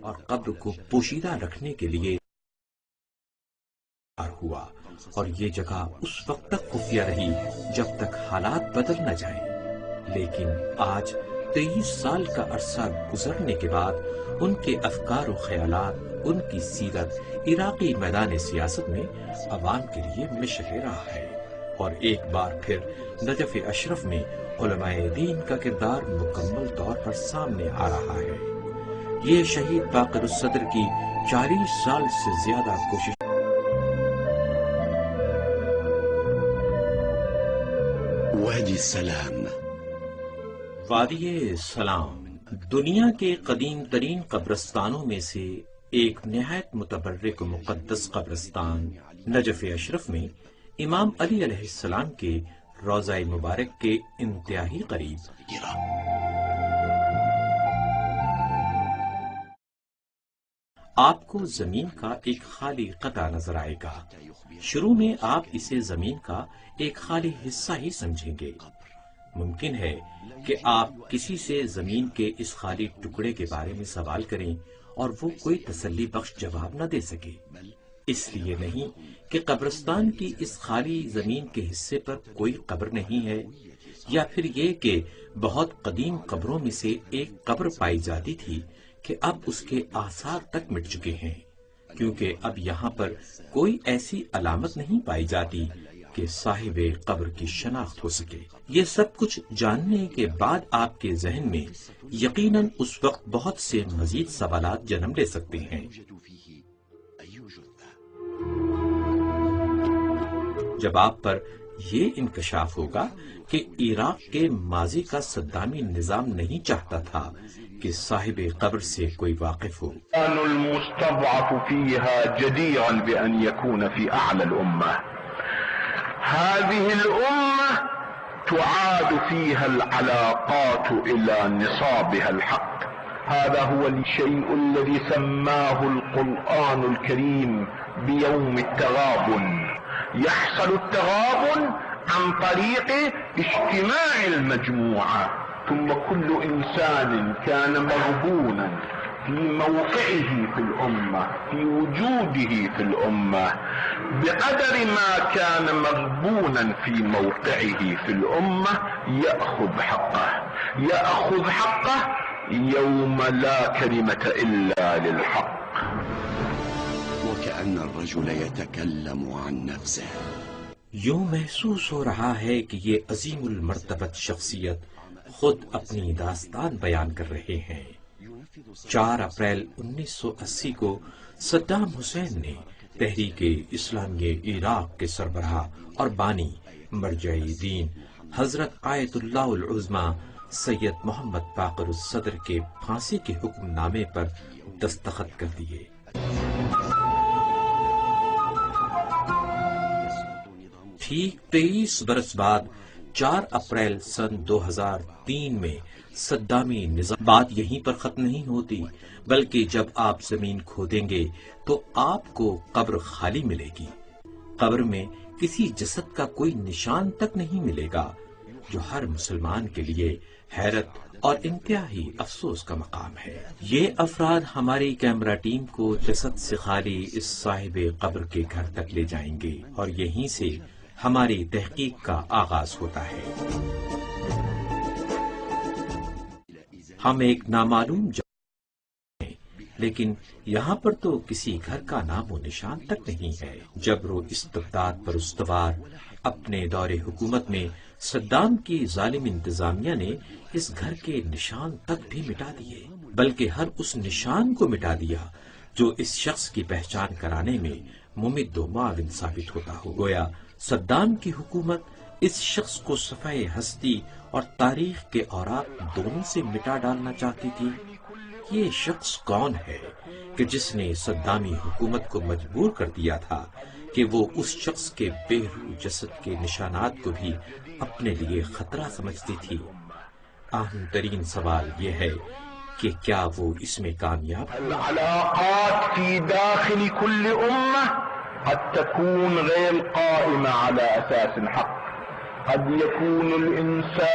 اور قبر کو پوشیدہ رکھنے کے لیے ہوا، اور یہ جگہ اس وقت تک خفیہ رہی جب تک حالات بدل نہ جائیں۔ لیکن آج 23 سال کا عرصہ گزرنے کے بعد ان کے افکار و خیالات، ان کی سیرت عراقی میدان سیاست میں عوام کے لیے مشعل راہ ہے، اور ایک بار پھر نجف اشرف میں علماء دین کا کردار مکمل طور پر سامنے آ رہا ہے۔ یہ شہید باقر الصدر کی 40 سال سے زیادہ کوشش وادی السلام، وادی سلام دنیا کے قدیم ترین قبرستانوں میں سے ایک نہایت متبرک و مقدس قبرستان نجف اشرف میں امام علی علیہ السلام کے روضہ مبارک کے انتہائی قریب۔ آپ کو زمین کا ایک خالی قطعہ نظر آئے گا۔ شروع میں آپ اسے زمین کا ایک خالی حصہ ہی سمجھیں گے۔ ممکن ہے کہ آپ کسی سے زمین کے اس خالی ٹکڑے کے بارے میں سوال کریں اور وہ کوئی تسلی بخش جواب نہ دے سکے، اس لیے نہیں کہ قبرستان کی اس خالی زمین کے حصے پر کوئی قبر نہیں ہے، یا پھر یہ کہ بہت قدیم قبروں میں سے ایک قبر پائی جاتی تھی کہ اب اس کے آثار تک مٹ چکے ہیں، کیونکہ اب یہاں پر کوئی ایسی علامت نہیں پائی جاتی کہ صاحب قبر کی شناخت ہو سکے۔ یہ سب کچھ جاننے کے بعد آپ کے ذہن میں یقیناً اس وقت بہت سے مزید سوالات جنم لے سکتے ہیں۔ جب آپ پر یہ انکشاف ہوگا کہ عراق کے ماضی کا صدامی نظام نہیں چاہتا تھا کہ صاحب قبر سے کوئی واقف ہو۔ المستضعف فيها جديرا بأن يكون في أعلى الأمة. هذه الأمة تعاد فيها العلاقات إلى نصابها الحق. هذا هو الشيء الذي سماه القرآن الكريم بيوم التغابن. يحصل التغابن عن طريق اجتماع المجموعة، ثم كل إنسان كان مرهونا في موقعه في الأمة، في وجوده في الأمة، بقدر ما كان مرهونا في موقعه في الأمة يأخذ حقه يوم لا كلمة إلا للحق. وكأن الرجل يتكلم عن نفسه. یوں محسوس ہو رہا ہے کہ یہ عظیم المرتبت شخصیت خود اپنی داستان بیان کر رہے ہیں۔ 4 اپریل 1980 کو صدام حسین نے تحریک اسلامی عراق کے سربراہ اور بانی مرجع دین حضرت آیت اللہ العظمی سید محمد باقر الصدر کے پھانسی کے حکم نامے پر دستخط کر دیے۔ ٹھیک 23 برس بعد 4 اپریل سن 2003 میں صدامی نظام بات یہیں پر ختم نہیں ہوتی، بلکہ جب آپ زمین کھودیں گے تو آپ کو قبر خالی ملے گی۔ قبر میں کسی جسد کا کوئی نشان تک نہیں ملے گا، جو ہر مسلمان کے لیے حیرت اور انتہائی افسوس کا مقام ہے۔ یہ افراد ہماری کیمرہ ٹیم کو جسد سے خالی اس صاحب قبر کے گھر تک لے جائیں گے، اور یہیں سے ہماری تحقیق کا آغاز ہوتا ہے۔ ہم ایک نامعلوم جگہ ہیں، لیکن یہاں پر تو کسی گھر کا نام و نشان تک نہیں ہے۔ جبر و استبداد پر استوار اپنے دور حکومت میں صدام کی ظالم انتظامیہ نے اس گھر کے نشان تک بھی مٹا دیے، بلکہ ہر اس نشان کو مٹا دیا جو اس شخص کی پہچان کرانے میں ممد و معاون ثابت ہوتا ہو۔ گویا صدام کی حکومت اس شخص کو صفحہ ہستی اور تاریخ کے اوراق دونوں سے مٹا ڈالنا چاہتی تھی۔ یہ شخص کون ہے کہ جس نے صدامی حکومت کو مجبور کر دیا تھا کہ وہ اس شخص کے بے روح جسد کے نشانات کو بھی اپنے لیے خطرہ سمجھتی تھی؟ اہم ترین سوال یہ ہے کہ کیا وہ اس میں کامیاب؟ العلاقات في داخل كل أمة قد تكون غير قائمة على أساس حق. قد يكون الإنسان